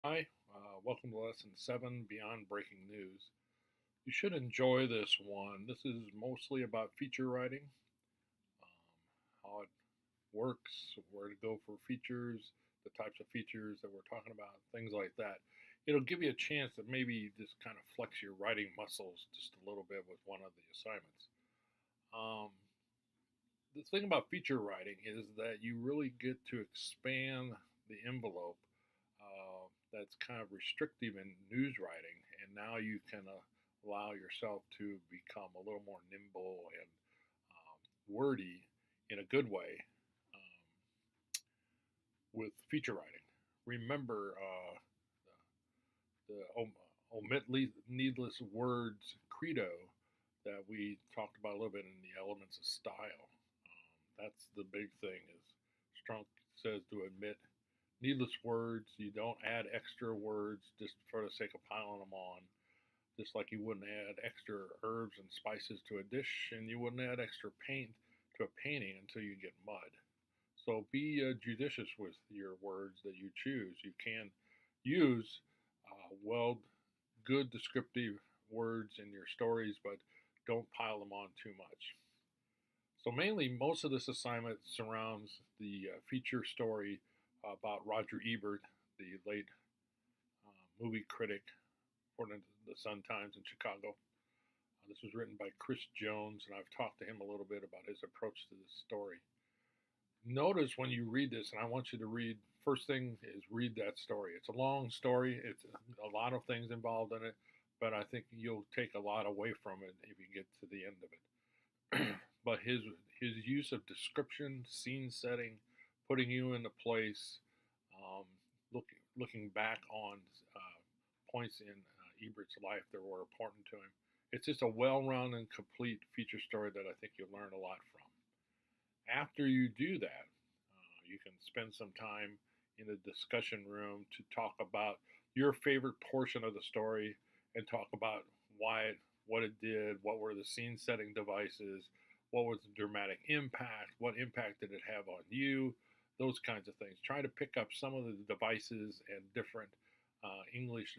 Hi, welcome to Lesson 7 Beyond Breaking News. You should enjoy this one. This is mostly about feature writing, how it works, where to go for features, the types of features that we're talking about, things like that. It'll give you a chance to maybe just kind of flex your writing muscles just a little bit with one of the assignments. Um, the thing about feature writing is that you really get to expand the envelope that's kind of restrictive in news writing, and now you can allow yourself to become a little more nimble and wordy in a good way um, with feature writing. Remember the omit needless words credo that we talked about a little bit in the elements of style. That's the big thing. Is Strunk says to omit needless words. You don't add extra words just for the sake of piling them on. Just like you wouldn't add extra herbs and spices to a dish, and you wouldn't add extra paint to a painting until you get mud. So be judicious with your words that you choose. You can use good descriptive words in your stories, but don't pile them on too much. So mainly, most of this assignment surrounds the feature story about Roger Ebert, the late movie critic for the Sun Times in Chicago. This was written by Chris Jones, and I've talked to him a little bit about his approach to this story. Notice when you read this, and I want you to read, first thing is read that story. It's a long story, it's a lot of things involved in it, but I think you'll take a lot away from it if you get to the end of it. But his use of description, scene setting, putting you into place, um, looking back on points in Ebert's life that were important to him. It's just a well-rounded and complete feature story that I think you'll learn a lot from. After you do that, you can spend some time in the discussion room to talk about your favorite portion of the story and talk about why what it did, what were the scene setting devices, what was the dramatic impact, what impact did it have on you, those kinds of things. Try to pick up some of the devices and different English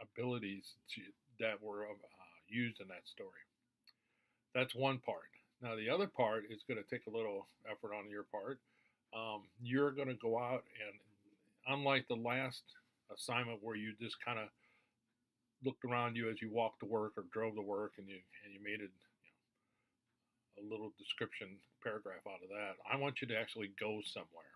abilities that were used in that story. That's one part. Now, the other part is going to take a little effort on your part. You're going to go out and, unlike the last assignment where you just kind of looked around you as you walked to work or drove to work and you made a little description paragraph out of that, I want you to actually go somewhere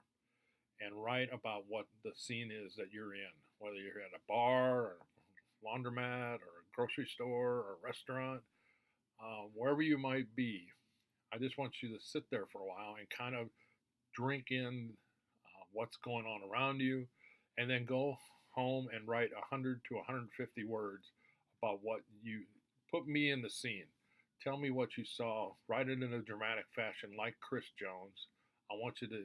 and write about what the scene is that you're in, whether you're at a bar or a laundromat or a grocery store or a restaurant, wherever you might be. I just want you to sit there for a while and kind of drink in what's going on around you, and then go home and write 100 to 150 words about what you put me in the scene. Tell me what you saw. Write it in a dramatic fashion, like Chris Jones. I want you to,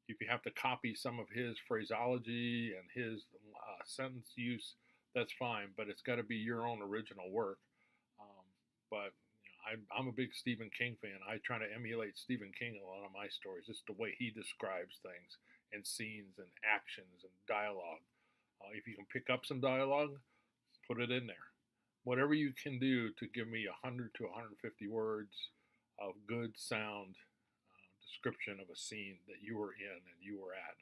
if you have to copy some of his phraseology and his sentence use, that's fine. But it's got to be your own original work. But I'm a big Stephen King fan. I try to emulate Stephen King in a lot of my stories. Just the way he describes things and scenes and actions and dialogue. If you can pick up some dialogue, put it in there. Whatever you can do to give me 100 to 150 words of good sound description of a scene that you were in and you were at.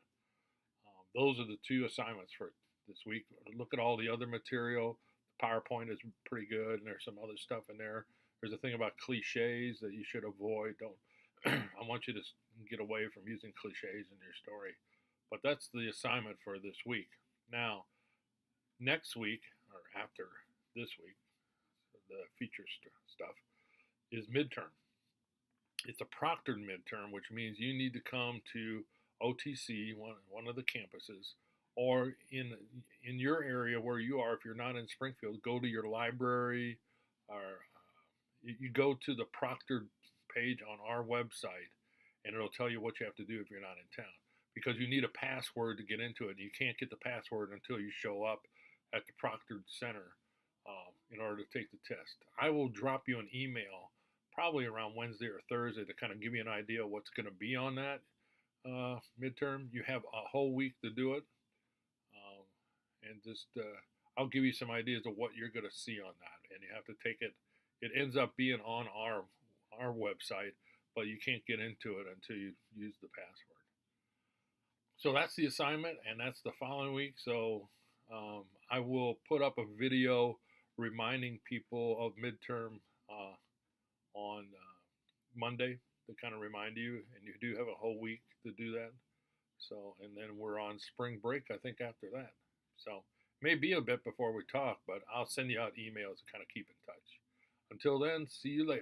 Those are the two assignments for this week. Look at all the other material. The PowerPoint is pretty good, and there's some other stuff in there. There's a thing about cliches that you should avoid. Don't. I want you to get away from using cliches in your story. But that's the assignment for this week. Now, next week or after this week, the feature stuff is midterm. It's a proctored midterm, which means you need to come to OTC, one of the campuses, or in your area where you are. If you're not in Springfield, go to your library, or you go to the proctored page on our website, and it'll tell you what you have to do if you're not in town. Because you need a password to get into it. You can't get the password until you show up at the proctored center in order to take the test. I will drop you an email probably around Wednesday or Thursday to kind of give you an idea of what's going to be on that midterm. You have a whole week to do it. and just I'll give you some ideas of what you're going to see on that, and you have to take it. It ends up being on our website, but you can't get into it until you use the password. So that's the assignment, and that's the following week. So I will put up a video reminding people of midterm on Monday to kind of remind you, and you do have a whole week to do that. So, and then we're on spring break, I think, after that. So, maybe a bit before we talk, but I'll send you out emails to kind of keep in touch. Until then, see you later.